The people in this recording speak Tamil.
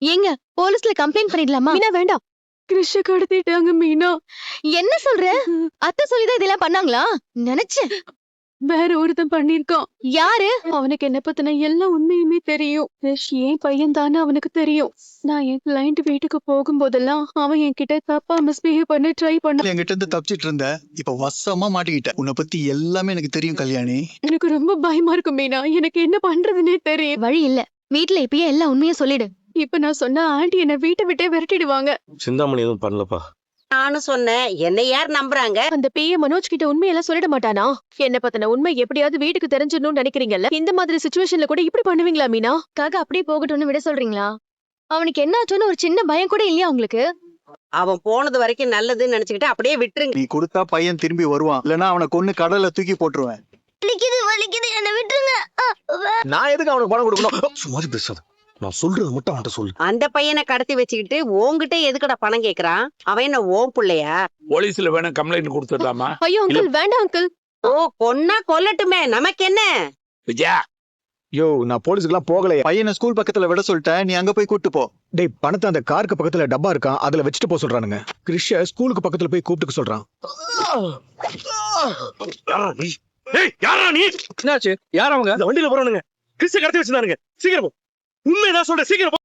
ஏங்க போலீஸ்ல கம்ப்ளைண்ட் பண்ணிடலாமா? மீனா வேண்டாம். கிருஷ கடத்திட்டாங்க மீனா. என்ன சொல்ற? அத்தை சொல்லிதான் இதெல்லாம் பண்ணாங்களா? நினைச்சேன். வேற ஒருத்தன் பண்ணிருக்கான். யாரு? அவனுக்கு என்ன பத்தின எல்லா உண்மையுமே தெரியும். கிருஷ் ஏன் பையன் தானே அவனுக்கு தெரியும். நான் என் கிளைண்ட் வீட்டுக்கு போகும்போதெல்லாம் அவன் என்கிட்ட தப்பா மிஸ்பிஹேவ் பண்ண ட்ரை பண்ண. என்கிட்ட இருந்து தப்பிச்சிட்டு இருந்த இப்ப வசமா மாட்டிக்கிட்ட. உன்னை பத்தி எல்லாமே எனக்கு தெரியும் கல்யாணி. எனக்கு ரொம்ப பயமா இருக்கு மீனா. எனக்கு என்ன பண்றதுன்னே தெரியும். வழி இல்ல. வீட்ல இப்பயே எல்லா உண்மையா சொல்லிடு. இப்ப நான் சொன்னா ஆண்டி என்ன வீட்டை விட்டே விரட்டிடுவாங்க. சிந்தாமணி எதுவும் பண்ணலப்பா. நானும் சொன்னேன், என்னை யார் நம்புறாங்க? அந்த பிஏ மனோஜ் கிட்ட உண்மையெல்லாம் சொல்லிட மாட்டானா? என்ன பத்தின உண்மை எப்படியாவது வீட்டுக்கு தெரிஞ்சிடணும்னு நினைக்கிறீங்கல்ல? இந்த மாதிரி சிச்சுவேஷன்ல கூட இப்படி பண்ணுவீங்களா மீனா? காக அப்படியே போகட்டும்னு விட சொல்றீங்களா? அவனுக்கு என்ன ஆச்சுன்னு ஒரு சின்ன பயம் கூட இல்லையா உங்களுக்கு? அவன் போனது வரைக்கும் நல்லதுன்னு நினைச்சுக்கிட்டு அப்படியே விட்டுருங்க. நீ கொடுத்தா பையன் திரும்பி வருவான், இல்லன்னா அவனை கொன்னு கடல்ல தூக்கி போட்டுருவேன். வலிக்குது என்ன விட்டுருங்க. நான் எதுக்கு அவனுக்கு பணம் கொடுக்கணும்? சும்மா பேசாத. நான் சொல்றது மட்டும் அவன்கிட்ட சொல்லு. அந்த பையனை கடத்தி வச்சுக்கிட்டு உன்கிட்ட எதுக்குடா பணம் கேக்குறான்? அவன் என்ன ஓம் புள்ளையா? போலீஸ்ல வேணா கம்ப்ளைண்ட் கொடுத்துடலாமா? ஐயோ அங்கிள் வேண்டாம் அங்கிள். ஓ கொன்னா கொல்லட்டுமே, நமக்கு என்ன? விஜயா, யோ நான் போலீஸுக்குலாம் போகலையா. பையனை ஸ்கூல் பக்கத்துல விட சொல்லிட்டேன், நீ அங்க போய் கூட்டு போ. டேய் பணத்தை அந்த காருக்கு பக்கத்துல டப்பா இருக்கான், அதுல வச்சுட்டு போக சொல்றானுங்க. கிருஷ்ண ஸ்கூலுக்கு பக்கத்துல போய் கூப்பிட்டுக்க சொல்றான். யாரா நீ? என்னாச்சு? யார் அவங்க? இந்த வண்டியில போறவனுங்க கிறிஸ்து கடத்தி வச்சிருந்தானுங்க. சீக்கிரம் போ. உண்மைதான் சொல்றேன், சீக்கிரம் போ.